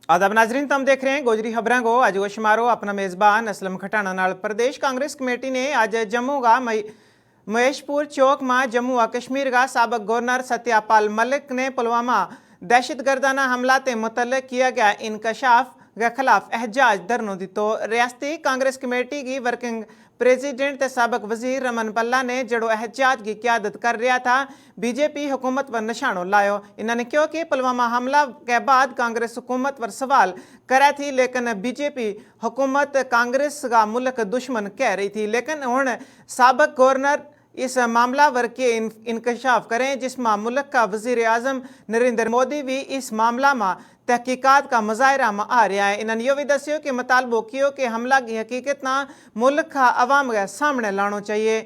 आदाब नाजरीन, तुम देख रहे हैं गोजरी खबरों को। अज शुमारो अपना मेज़बान असलम खटाना नाल प्रदेश कांग्रेस कमेटी ने आज जम्मू का महेशपुर चौक में जम्मू व कश्मीर का सबक गवर्नर सत्यपाल मलिक ने पुलवामा दहशतगर्दाना हमला के मुतल्लिक किया गया इंकशाफ के खिलाफ एहजाज धरनों दी। तो रियासती कांग्रेस कमेटी की वर्किंग प्रेसिडेंट सबक वजीर रमन पल्ला ने जड़ो एहजाज की क्यादत कर रहा था बीजेपी हुकूमत पर निशानों लायो। इन्होंने क्यों कि पुलवामा हमला के बाद कांग्रेस हुकूमत पर सवाल करा थी, लेकिन बीजेपी हुकूमत कांग्रेस का मुल्क दुश्मन कह रही थी। लेकिन हुण सबक गवर्नर इस मामला वर के इंकशाफ करें, जिसमें मुल्क का वजीर आजम नरेंद्र मोदी भी इस मामला में तहकीकात का मुजाहरा में आ रहा है। इन्होंने यह भी दस्यो कि मुतालबो कियो कि हमला की हकीकत ना मुल्क का अवाम के सामने लाना चाहिए।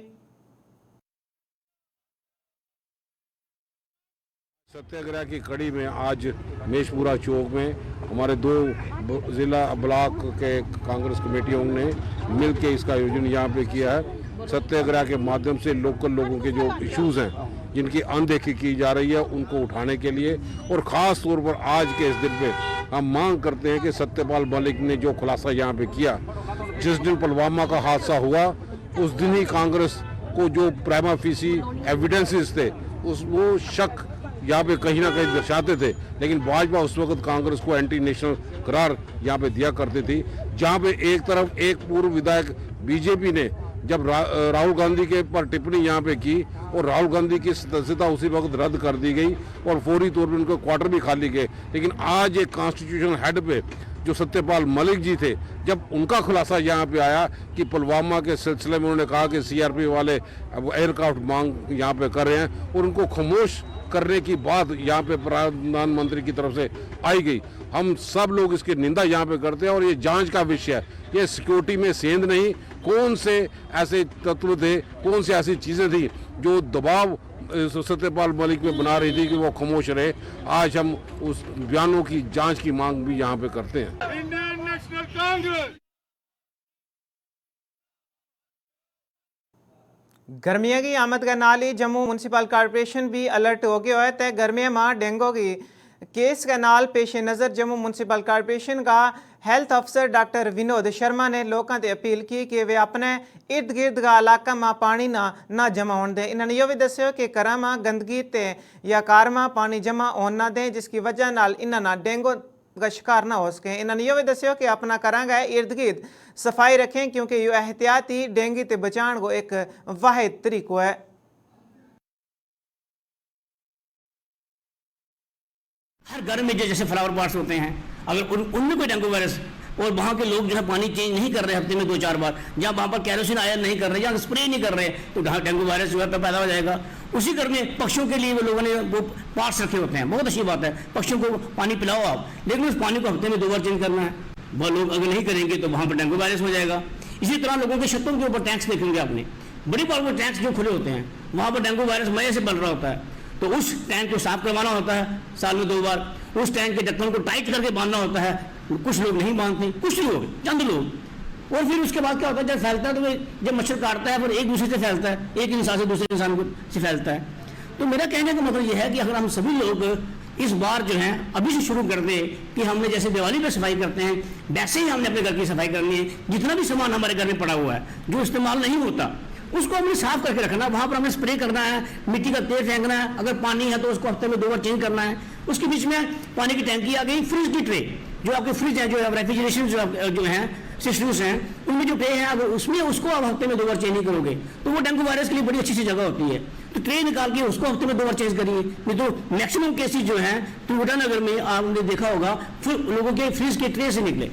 सत्याग्रह की कड़ी में आज महेशपुरा चौक में हमारे दो जिला ब्लॉक के कांग्रेस कमेटियों ने मिलकर इसका आयोजन यहाँ पे किया है। सत्याग्रह के माध्यम से लोकल लोगों के जो इश्यूज हैं, जिनकी अनदेखी की जा रही है, उनको उठाने के लिए और ख़ास तौर पर आज के इस दिन पे हम मांग करते हैं कि सत्यपाल मलिक ने जो खुलासा यहाँ पे किया, जिस दिन पुलवामा का हादसा हुआ उस दिन ही कांग्रेस को जो प्राइमा फेसी एविडेंसेस थे वो शक यहाँ पे कहीं ना कहीं दर्शाते थे, लेकिन भाजपा उस वक्त कांग्रेस को एंटी नेशनल करार यहाँ पे दिया करती थी। जहाँ पे एक तरफ एक पूर्व विधायक बीजेपी ने जब राहुल गांधी के पर टिप्पणी यहाँ पे की और राहुल गांधी की सदस्यता उसी वक्त रद्द कर दी गई और फौरी तौर पर उनके क्वार्टर भी खाली गए, लेकिन आज एक कॉन्स्टिट्यूशनल हेड पे जो सत्यपाल मलिक जी थे, जब उनका खुलासा यहाँ पे आया कि पुलवामा के सिलसिले में उन्होंने कहा कि सीआरपी वाले एयरक्राफ्ट मांग यहाँ पे कर रहे हैं और उनको खामोश करने की बात यहाँ पे प्रधानमंत्री की तरफ से आई गई, हम सब लोग इसकी निंदा यहाँ पे करते हैं और ये जांच का विषय है। ये सिक्योरिटी में सेंध नहीं, कौन से ऐसे तत्व थे, कौन सी ऐसी चीज़ें थी जो दबाव सत्यपाल मलिक में बना रही थी कि वो खामोश रहे। आज हम उस बयानों की जांच की मांग भी यहाँ पे करते हैं। इंडियन नेशनल कांग्रेस गर्मियों की आमद के नाल ही जम्मू म्यूनसिपल कॉरपोरेशन भी अलर्ट हो गया है। तो गर्मियों में डेंगू की केस के नाल पेश नज़र जम्मू म्यूनसिपल कॉरपोरेशन का हेल्थ अफसर डॉक्टर विनोद शर्मा ने लोगों से अपील की कि वे अपने इर्द गिर्द का इलाका में पानी ना जमा होने दें। इन्होंने यह भी दस्यो कि घर में गंदगी ते या कार में पानी जमा होने ना दें, जिसकी वजह नाल इन्होंने डेंगू का शिकार ना हो सके। इन्होंने यह भी दस्यो कि अपना करांगा इर्द गिर्द सफाई रखें, क्योंकि यह एहतियाती डेंगू ते बचाने को एक वाहिद तरीको है। हर घर में जो जैसे फ्लावर पॉट्स होते हैं, अगर उनमें कोई डेंगू वायरस और वहाँ के लोग जो है पानी चेंज नहीं कर रहे हफ्ते में 2-4 बार, जहाँ वहाँ पर कैरोसिन आयन नहीं कर रहे या स्प्रे नहीं कर रहे, तो डेंगू वायरस जो है पैदा हो जाएगा। उसी घर में पक्षियों के लिए वो लोगों ने वो पार्ट्स रखे होते हैं, बहुत अच्छी बात है, पक्षियों को पानी पिलाओ आप, लेकिन उस पानी को हफ्ते में 2 बार चेंज करना है। वह लोग अगर नहीं करेंगे तो वहाँ पर डेंगू वायरस हो जाएगा। इसी तरह लोगों के छतों के ऊपर टैंक्स देखेंगे आपने, बड़ी बार वो टैंक्स जो खुले होते हैं वहाँ पर डेंगू वायरस मजे से बन रहा होता है, तो उस टैंक को साफ करवाना होता है साल में 2 बार, उस टैंक के ढक्कन को टाइट करके बांधना होता है। कुछ लोग नहीं बांधते, कुछ लोग, चंद लोग। और फिर उसके बाद क्या होता है, जब फैलता है तो जब मच्छर काटता है फिर एक दूसरे से फैलता है, एक इंसान से दूसरे इंसान को से फैलता है। तो मेरा कहने का मतलब यह है कि अगर हम सभी लोग इस बार जो है अभी से शुरू कर दे कि हमने जैसे दिवाली पे सफाई करते हैं वैसे ही हमने अपने घर की सफाई करनी है। जितना भी सामान हमारे घर में पड़ा हुआ है जो इस्तेमाल नहीं होता उसको हमने साफ करके रखना, वहाँ पर हमें स्प्रे करना है, मिट्टी का तेल फेंकना है, अगर पानी है तो उसको हफ्ते में 2 बार चेंज करना है। उसके बीच में पानी की टैंकी आ गई, फ्रिज की ट्रे, जो आपके फ्रिज है, जो रेफ्रिजरेशन जो है सिस्टम्स हैं, उनमें जो ट्रे हैं अगर उसमें उसको आप हफ्ते में 2 बार चेंज नहीं करोगे तो वो डेंगू वायरस के लिए बड़ी अच्छी सी जगह होती है। तो ट्रे निकाल के उसको हफ्ते में 2 बार चेंज करिए, नहीं तो मैक्सिमम केसेज जो हैं त्रिकुटा नगर में आपने देखा होगा फिर लोगों के फ्रिज के ट्रे से निकले।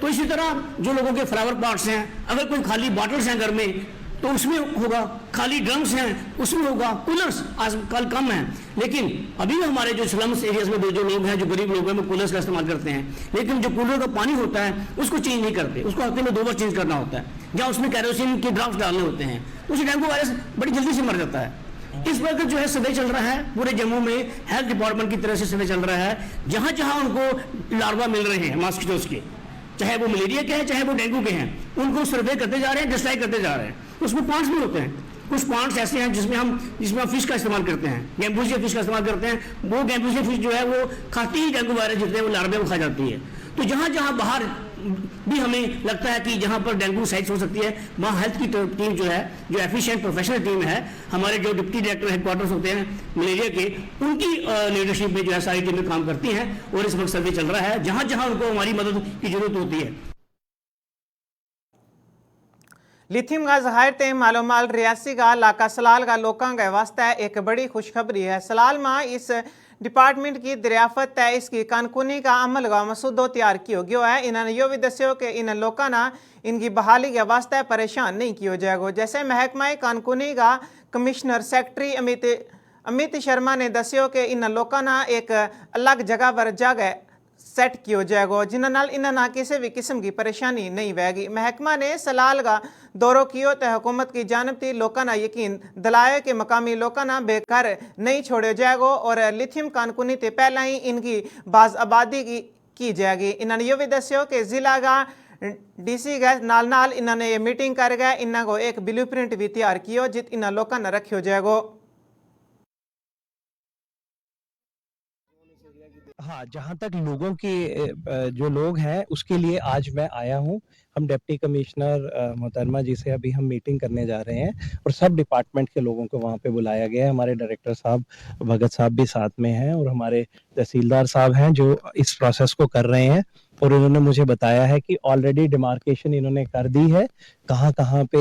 तो इसी तरह जो लोगों के फ्लावर पॉट्स हैं, अगर कोई खाली बॉटल्स हैं घर में तो उसमें होगा, खाली ड्रम्स हैं उसमें होगा, कूलर्स आजकल कम हैं, लेकिन अभी भी हमारे जो स्लम्स एरियाज में जो लोग हैं, जो गरीब लोग हैं, वो कूलर्स का इस्तेमाल करते हैं, लेकिन जो कूलर का पानी होता है उसको चेंज नहीं करते, उसको हफ्ते में 2 बार चेंज करना होता है, जहाँ उसमें कैरोसिन के ड्रॉप्स डालने होते हैं, तो उससे डेंगू वायरस बड़ी जल्दी से मर जाता है। इस वक्त जो है सर्वे चल रहा है पूरे जम्मू में, हेल्थ डिपार्टमेंट की तरफ से सर्वे चल रहा है, जहाँ जहाँ उनको लार्वा मिल रहे हैं मॉस्किटोज के, चाहे वो मलेरिया के हैं चाहे वो डेंगू के हैं, उनको सर्वे करते जा रहे हैं, डिस्ट्राई करते जा रहे हैं। उसमें पॉन्ड्स भी होते हैं, कुछ पॉन्ड्स ऐसे हैं जिसमें हम फिश का इस्तेमाल करते हैं, गैम्बूसिया फिश का इस्तेमाल करते हैं। वो गैम्बूसिया फिश जो है वो खाती ही डेंगू वायरस जितने वो लार्वे को खा जाती है। तो जहाँ जहाँ बाहर भी हमें लगता है कि जहाँ पर डेंगू साइट्स हो सकती है, वहाँ हेल्थ की टीम जो है, जो एफिशिएंट प्रोफेशनल टीम है, हमारे जो डिप्टी डायरेक्टर हेडक्वार्टर्स होते हैं मलेरिया के, उनकी लीडरशिप में जो है सारी टीमें काम करती हैं और इस वक्त सर्वे चल रहा है जहाँ जहाँ उनको हमारी मदद की जरूरत होती है। लिथियम का ज़ाहिर ते मालोमाल रियासी का इलाका सलाल का लोगों के वास्ते एक बड़ी खुशखबरी है। सलाल में इस डिपार्टमेंट की दरियाफत है, इसकी कानूनी का अमल का मसूदो तैयार किया गया है। इन्होंने यो भी दस्यो कि इन लोगों ना इनकी बहाली के वास्ते परेशान नहीं किया जाएगा। जैसे महकमा कानूनी का कमिश्नर सेक्रेटरी अमित शर्मा ने दस्यो कि इन लोगों ना एक अलग जगह पर जगह सेट किया जाएगा जिन्होंने इन्होंने किसी भी किस्म की परेशानी नहीं होगी। महकमा ने सलाल का दौरो किया तो हुकूमत की जानब थी लोगों ने यकीन दिलाया कि मकामी लोगों ने बेघर नहीं छोड़े जाएगा और लिथियम कानूनी से पहले ही इनकी बाज आबादी की जाएगी। इन्होंने ये भी दस्यो कि जिला का DC गए नाल इन्होंने ये मीटिंग कर गए, इन्हों को एक ब्लू प्रिंट भी तैयार किया जित इन लोगों ने रखियो जाएगा। हाँ, जहाँ तक लोगों की जो लोग हैं उसके लिए आज मैं आया हूँ। हम डिप्टी कमिश्नर मोहतरमा जी से अभी हम मीटिंग करने जा रहे हैं और सब डिपार्टमेंट के लोगों को वहाँ पे बुलाया गया है। हमारे डायरेक्टर साहब भगत साहब भी साथ में हैं और हमारे तहसीलदार साहब हैं जो इस प्रोसेस को कर रहे हैं और उन्होंने मुझे बताया है कि ऑलरेडी डिमार्केशन इन्होंने कर दी है, कहाँ कहाँ पे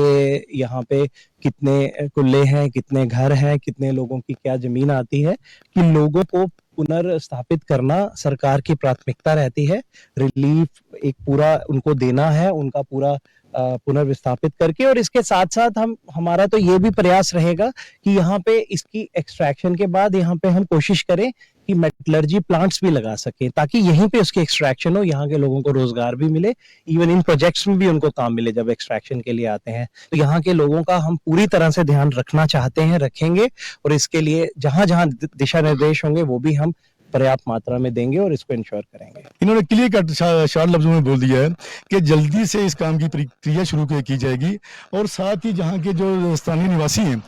यहाँ पे कितने कुल्ले हैं, कितने घर हैं, कितने लोगों की क्या जमीन आती है, कि लोगों को पुनर्स्थापित करना सरकार की प्राथमिकता रहती है। रिलीफ एक पूरा उनको देना है, उनका पूरा पुनर्विस्थापित करके, और इसके साथ साथ हमारा तो ये भी प्रयास रहेगा कि यहाँ पे इसकी एक्सट्रैक्शन के बाद यहाँ पे हम कोशिश करें कि मेटलर्जी प्लांट्स भी लगा सकें ताकि यहीं पे उसकी एक्सट्रैक्शन हो, यहाँ के लोगों को रोजगार भी मिले, इवन इन प्रोजेक्ट्स में भी उनको काम मिले जब एक्सट्रैक्शन के लिए आते हैं। तो यहाँ के लोगों का हम पूरी तरह से ध्यान रखना चाहते हैं, रखेंगे, और इसके लिए जहां जहां दिशा निर्देश होंगे वो भी हम पर्याप्त मात्रा में देंगे और इसको इंश्योर करेंगे। इन्होंने क्लियर कट शॉर्ट लफ्जों में बोल दिया है कि जल्दी से इस काम की प्रक्रिया शुरू की जाएगी और साथ ही जहाँ के जो स्थानीय निवासी हैं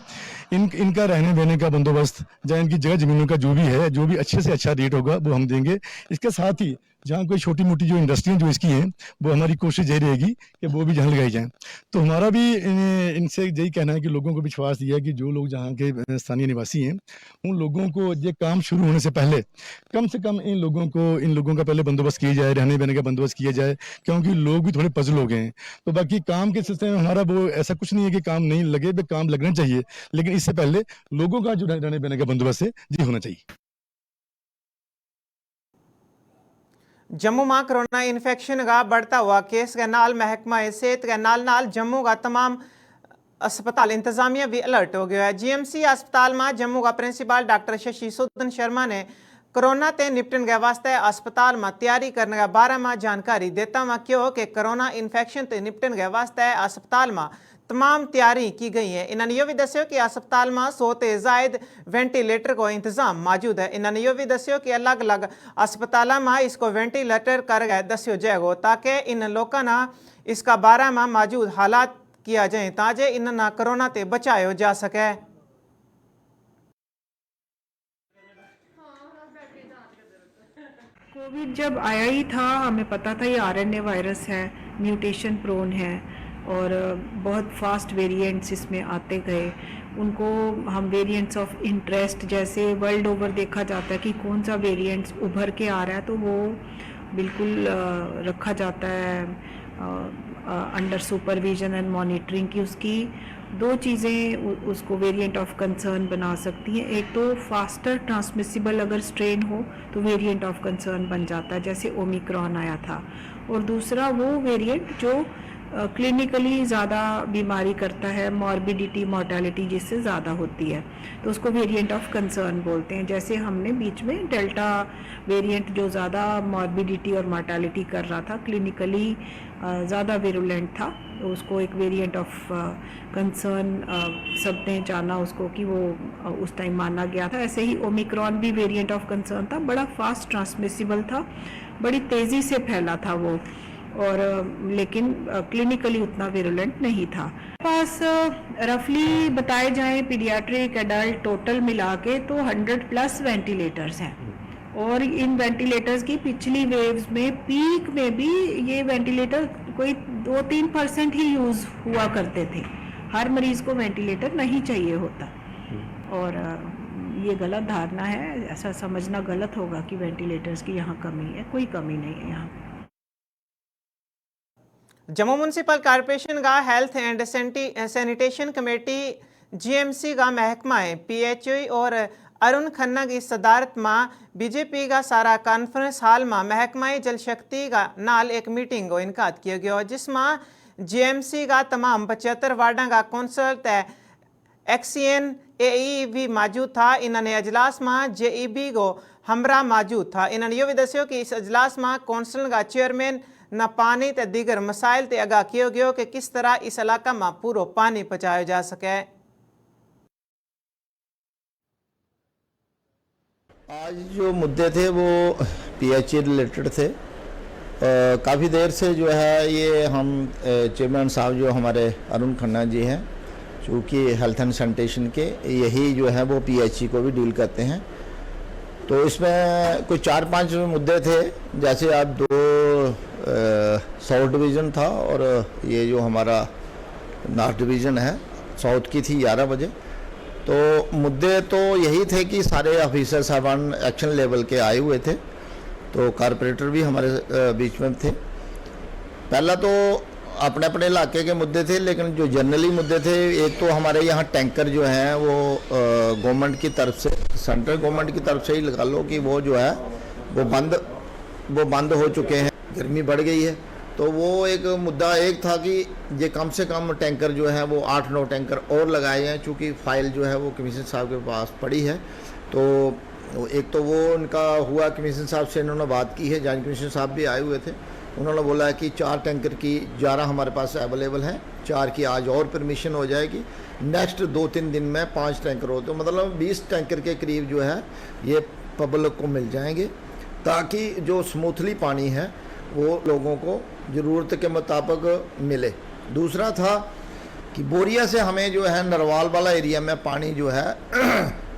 इनका रहने बहने का बंदोबस्त, जहाँ इनकी जगह जमीनों का जो भी है, जो भी अच्छे से अच्छा रेट होगा वो हम देंगे। इसके साथ ही जहाँ कोई छोटी मोटी जो इंडस्ट्रियाँ जो इसकी हैं वो हमारी कोशिश यही रहेगी कि वो भी जहाँ लगाई जाएँ। तो हमारा भी इनसे यही कहना है कि लोगों को विश्वास दिया है कि जो लोग जहाँ के स्थानीय निवासी हैं उन लोगों को ये काम शुरू होने से पहले कम से कम इन लोगों का पहले बंदोबस्त किया जाए, रहने बहने का बंदोबस्त किया जाए, क्योंकि लोग भी थोड़े पजल हो गए हैं। तो बाकी काम के सिलसिले में हमारा वो ऐसा कुछ नहीं है कि काम नहीं लगे, काम लगना चाहिए, लेकिन इससे पहले लोगों का जो रहने बहने का बंदोबस्त है जी होना चाहिए। जम्मू में कोरोना इन्फेक्शन का बढ़ता हुआ केस के नाल महकमा सेहत के नाल जम्मू का तमाम अस्पताल इंतजामिया भी अलर्ट हो गया है। GMC अस्पताल में जम्मू का प्रिंसिपल डॉक्टर शशि सूदन शर्मा ने कोरोना ते निपटन के वास्ते अस्पताल में तैयारी करने के बारे में जानकारी देता हुआ क्यों कि कोरोना इन्फेक्शन ते निपटन के वास्ते अस्पताल में तमाम तैयारी की गई है। इन्होंने यह भी दस्यो कि अस्पताल में 100 से जायद वेंटिलेटर को इंतजाम मौजूद है। इन्होंने यह भी दस्यो कि अलग अलग अस्पताल में इसको वेंटिलेटर कर गए दस्यो जाएगा ताकि इन लोगों ना इसका बारे में मौजूद हालात किया जाए ताकि इन्हें कोरोना से बचाया जा सके। कोविड जब आया ही था हमें पता था ये RNA वायरस है, म्यूटेशन प्रोन है और बहुत फास्ट वेरिएंट्स इसमें आते गए। उनको हम वेरिएंट्स ऑफ इंटरेस्ट जैसे वर्ल्ड ओवर देखा जाता है कि कौन सा वेरिएंट्स उभर के आ रहा है तो वो बिल्कुल रखा जाता है अंडर सुपरविजन एंड मॉनिटरिंग की। उसकी दो चीज़ें उसको वेरिएंट ऑफ कंसर्न बना सकती हैं। एक तो फास्टर ट्रांसमिसिबल अगर स्ट्रेन हो तो वेरिएंट ऑफ कंसर्न बन जाता है जैसे ओमिक्रॉन आया था, और दूसरा वो वेरिएंट जो क्लिनिकली ज़्यादा बीमारी करता है, मॉर्बिडिटी मोर्टेलिटी जिससे ज़्यादा होती है, तो उसको वेरिएंट ऑफ कंसर्न बोलते हैं। जैसे हमने बीच में डेल्टा वेरिएंट जो ज़्यादा मॉर्बिडिटी और मोर्टेलिटी कर रहा था, क्लिनिकली ज़्यादा विरुलेंट था, तो उसको एक वेरिएंट ऑफ कंसर्न सबने जाना उसको कि वो उस टाइम माना गया था। ऐसे ही ओमिक्रॉन भी वेरिएंट ऑफ कंसर्न था, बड़ा फास्ट ट्रांसमिसिबल था, बड़ी तेज़ी से फैला था वो, और लेकिन क्लिनिकली उतना विरुलेंट नहीं था। पास रफली बताए जाएं पीडियाट्रिक एडल्ट टोटल मिला के तो 100+ वेंटिलेटर्स हैं और इन वेंटिलेटर्स की पिछली वेव्स में पीक में भी ये वेंटिलेटर कोई 2-3% ही यूज़ हुआ करते थे। हर मरीज़ को वेंटिलेटर नहीं चाहिए होता और ये गलत धारणा है, ऐसा समझना गलत होगा कि वेंटिलेटर्स की यहाँ कमी है, कोई कमी नहीं है यहाँ। जम्मू म्यूनसिपल कॉरपोरेशन का health and sanitation committee GMC का महकमा पीएचई और अरुण खन्ना की सदारत में बीजेपी का सारा कॉन्फ्रेंस हॉल में महकमा जल शक्ति का नाल एक मीटिंग को इनकाद किया गया, जिसमें जीएमसी का तमाम 75 वार्डा का कौंसल एक्सीएन एई भी मौजूद था। इन्होंने अजलास में जेईबी को हमरा मौजूद था। इन्होंने यह भी दस्यो कि इस अजलास में कौंसल का चेयरमैन न पानी ते दीगर मसाइल ते आगाह किया गया कि किस तरह इस इलाका में पूरा पानी पहुँचाया जा सके। आज जो मुद्दे थे वो पीएचई रिलेटेड थे। काफ़ी देर से जो है ये हम चेयरमैन साहब जो हमारे अरुण खन्ना जी हैं, चूँकि हेल्थ एंड सैनिटेशन के यही जो है वो पीएचई को भी डील करते हैं, तो इसमें कुछ 4-5 मुद्दे थे। जैसे आप 2 साउथ डिवीज़न था और ये जो हमारा नॉर्थ डिवीज़न है, साउथ की थी 11 बजे। तो मुद्दे तो यही थे कि सारे ऑफिसर साहबान एक्शन लेवल के आए हुए थे, तो कॉरपोरेटर भी हमारे बीच में थे। पहला तो अपने अपने इलाके के मुद्दे थे, लेकिन जो जनरली मुद्दे थे, एक तो हमारे यहाँ टैंकर जो हैं वो गवर्नमेंट की तरफ से, सेंट्रल गवर्नमेंट की तरफ से ही लगा लो कि वो जो है वो बंद हो चुके हैं, गर्मी बढ़ गई है। तो वो एक मुद्दा एक था कि ये कम से कम टैंकर जो है वो 8-9 टैंकर और लगाए हैं, चूँकि फाइल जो है वो कमिश्नर साहब के पास पड़ी है। तो एक तो वो उनका हुआ, कमिश्नर साहब से इन्होंने बात की है, जॉइंट कमिश्नर साहब भी आए हुए थे। उन्होंने बोला है कि 4 टैंकर की 11 हमारे पास अवेलेबल हैं, 4 की आज और परमिशन हो जाएगी, नेक्स्ट 2-3 दिन में 5 टैंकर हो, तो मतलब 20 टैंकर के करीब जो है ये पब्लिक को मिल जाएंगे, ताकि जो स्मूथली पानी है वो लोगों को ज़रूरत के मुताबिक मिले। दूसरा था कि बोरिया से हमें जो है नरवाल वाला एरिया में पानी जो है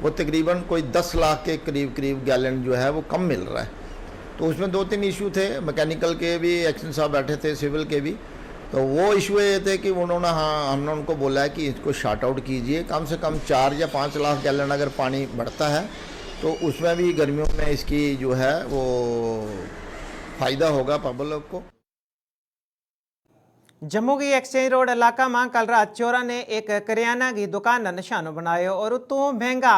वो तकरीबन कोई 10 लाख के करीब गैलन जो है वो कम मिल रहा है। तो उसमें 2-3 इशू थे, मैकेनिकल के भी एक्शन साहब बैठे थे, सिविल के भी। तो वो इशू ये थे कि उन्होंने हमने उनको बोला है कि इसको शार्ट आउट कीजिए, कम से कम 4 या 5 लाख गैलन अगर पानी बढ़ता है तो उसमें भी गर्मियों में इसकी जो है वो फ़ायदा होगा पब्लिक को। जम्मू की एक्सचेंज रोड इलाका में कल रात चोरा ने एक करियाना की दुकान का निशाना बनाया और उतों महंगा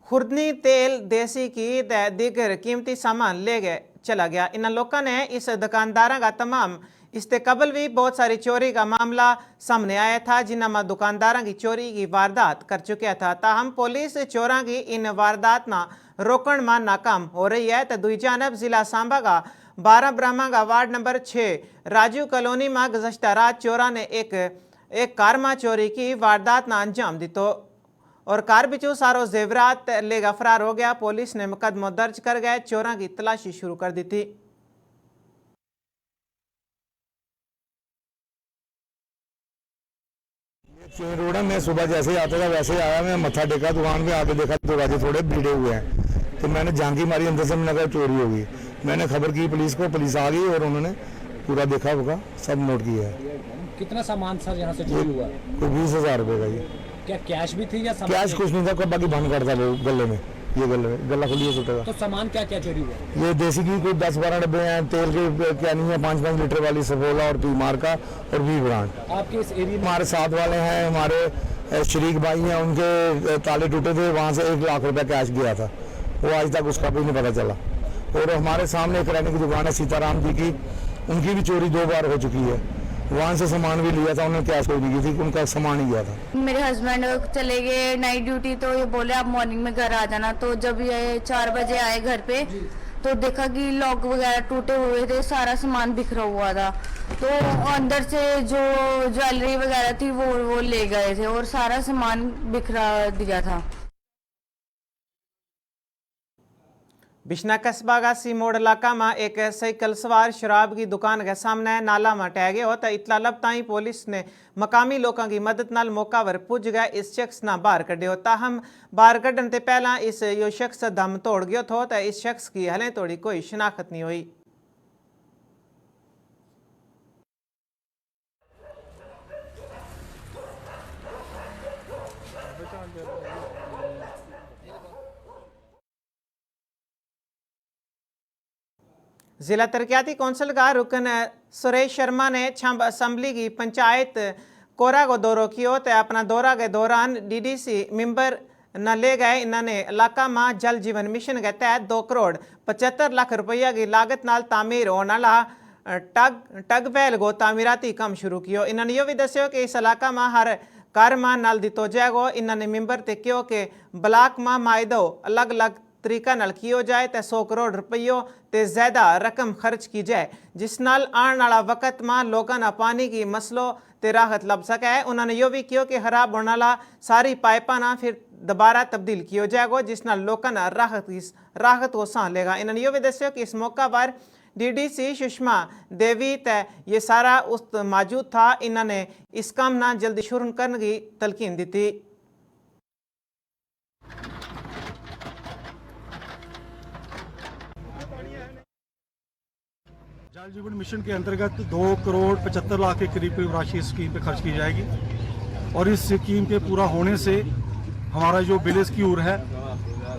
खुर्दनी तेल, देसी घी दीगर कीमती सामान ले गए चला गया। इन लोगों ने इस दुकानदार का तमाम इससे कबल भी बहुत सारी चोरी का मामला सामने आया था, जिनमें दुकानदारों की चोरी की वारदात कर चुका था। ताहम पुलिस चोरों की इन वारदात ना रोकण में नाकाम हो रही है। तो दूसरी जानब जिला सांबा का 12 ब्रह्मा का वार्ड नंबर 6 राजू कॉलोनी में गुज़श्ता रात चोरा ने एक कार में चोरी की वारदात ना अंजाम दी तो और कार बिचू सारो जेवरात लेगा फरार हो गया। पुलिस ने मुकदमा दर्ज कर गए चोरों की तलाशी शुरू कर दी थी। चेन रोड है, मैं सुबह जैसे ही आता था वैसे ही आया, मैं मत्था टेका, दुकान पे आके देखा दरवाजे थोड़े भीड़े हुए हैं, तो मैंने झांकी मारी अंदर से, मैंने कहा चोरी होगी। मैंने खबर की पुलिस को, पुलिस आ गई और उन्होंने पूरा देखा होगा, सब नोट किया है। कितना सामान सर यहाँ से चोरी हुआ? कोई 20,000 रुपये का। ये क्या कैश भी थी या सामान? कैश कुछ नहीं था, बाकी बंद करता गले में, ये गला खुली है। तो सामान क्या क्या चोरी हुआ? ये देसी घी कोई 10-12 डब्बे हैं, तेल के कैनी है 5-5 लीटर वाली सफोला और पीमार का और वी ब्रांड। आपके इस एरिया में हमारे साथ वाले हैं, हमारे शरीक भाई हैं, उनके ताले टूटे थे, वहाँ से 1 लाख रुपया कैश गया था, वो आज तक उसका भी नहीं पता चला। और हमारे सामने एक किराने की दुकान है सीताराम जी की, उनकी भी चोरी 2 बार हो चुकी है, वहाँ से सामान भी लिया था, उन्होंने कैश कोई नहीं की थी, उनका सामान ही गया था। मेरे हस्बैंड चले गए नाइट ड्यूटी, तो ये बोले आप मॉर्निंग में घर आ जाना। तो जब ये 4 बजे आए घर पे तो देखा कि लॉक वगैरह टूटे हुए थे, सारा सामान बिखरा हुआ था। तो अंदर से जो ज्वेलरी वगैरह थी वो ले गए थे और सारा सामान बिखरा दिया था। बिश्ना कस्बा का सीमोड़ इलाका में एक साइकिल सवार शराब की दुकान के सामने नाला में टह गया तो इतला लब ताई पुलिस ने मकामी लोगों की मदद नाल मौका पर पुज गए इस शख्स ना बाहर कढ़ियो। ताहम बाहर कढ़न ते पहला इस यो शख्स दम तोड़ गयो थो तो इस शख्स की हले तोड़ी कोई शिनाख्त नहीं हुई। जिला तरक्याती कौंसिल का रुकन सुरेश शर्मा ने छंब असम्बली की पंचायत कोरा को दौरो किया तो अपना दौरा के दौरान डीडीसी मेंबर न ले गए। इन्होंने इलाका में जल जीवन मिशन के तहत 2 करोड़ 75 लाख रुपया की लागत नाल तामीर होने वाला टगबैल को तामीराती काम शुरू किया। इन्होंने यह भी दस्यो कि इस इलाका में हर घर में नल दितो जाएगा। इन्होंने मेंबर ते क्यों कि ब्लाक में मायदो अलग अलग तरीका नाल कियो जाए तो 100 करोड़ रुपयों ते ज़्यादा रकम खर्च की जाए जिस नाल आने वाला वक्त में लोगों ना पानी की मसलों ते राहत लग सके है। उन्होंने यो भी किया कि खराब होने वाला सारी पाइपा ना फिर दोबारा तब्दील किया जाएगा जिस नाल लोगों ना राहत को सांस लेगा। इन्होंने यो भी दस्यो कि इस मौका पर डीडीसी सुषमा देवी ते ये सारा उस मौजूद था। इन्होंने इस काम ना जल्दी शुरू करने की तलकीन दी थी। जल जीवन मिशन के अंतर्गत 2 करोड़ 75 लाख के करीब राशि इस स्कीम पे खर्च की जाएगी और इस स्कीम के पूरा होने से हमारा जो विलेज क्यूर है,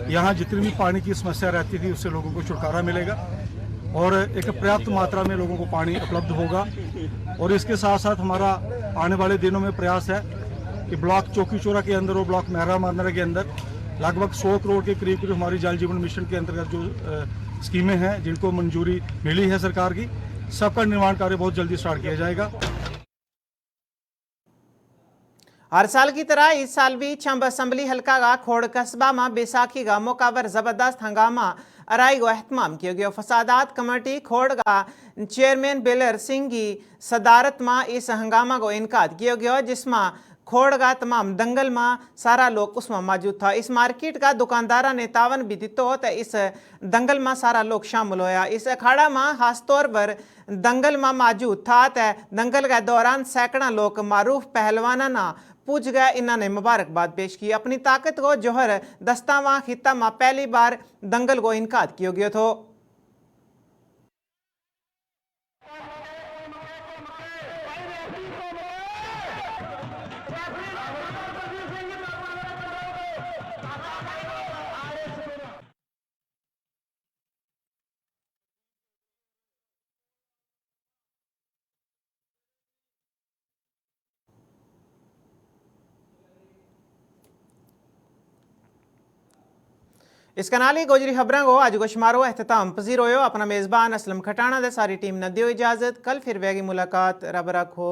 यहाँ जितनी भी पानी की समस्या रहती थी उससे लोगों को छुटकारा मिलेगा और एक पर्याप्त मात्रा में लोगों को पानी उपलब्ध होगा। और इसके साथ साथ हमारा आने वाले दिनों में प्रयास है कि ब्लॉक चौकीचोरा के अंदर और ब्लॉक महरा मांदरा के अंदर लगभग 100 करोड़ के करीब हमारी जल जीवन मिशन के अंतर्गत जो स्कीमें हैं जिनको मंजूरी मिली है सरकार की, सबका निर्माण कार्य बहुत जल्दी स्टार्ट किया जाएगा। हर साल की तरह इस साल भी छंब असम्बली हल्का का खोड़ कस्बा में बैसाखी का मौका पर जबरदस्त हंगामा अराई को एहतमाम किया गया। फसादात कमेटी खोड़ का चेयरमैन बेलर सिंह की सदारत में इस हंगामा को इनकाद किया गया जिसमें खोड़ का तमाम दंगल में सारा लोग उसमें मौजूद था। इस मार्केट का दुकानदारा ने तावन भी दितो तो इस दंगल में सारा लोग शामिल होया। इस अखाड़ा में खासतौर पर दंगल में मौजूद था तो दंगल के दौरान सैकड़ा लोग मारूफ पहलवाना ना पूछ गए। इन्होंने मुबारकबाद पेश की। अपनी ताकत को जोहर दस्तावा खिता में पहली बार दंगल को इनकाद किया गया था। इस कनाली गोजरी खबरों को आज गोशमारो अहतमाम पजीर हो। अपना मेज़बान असलम खटाना दे सारी टीम न दियो इजाज़त। कल फिर वेगी मुलाकात। रब रखो।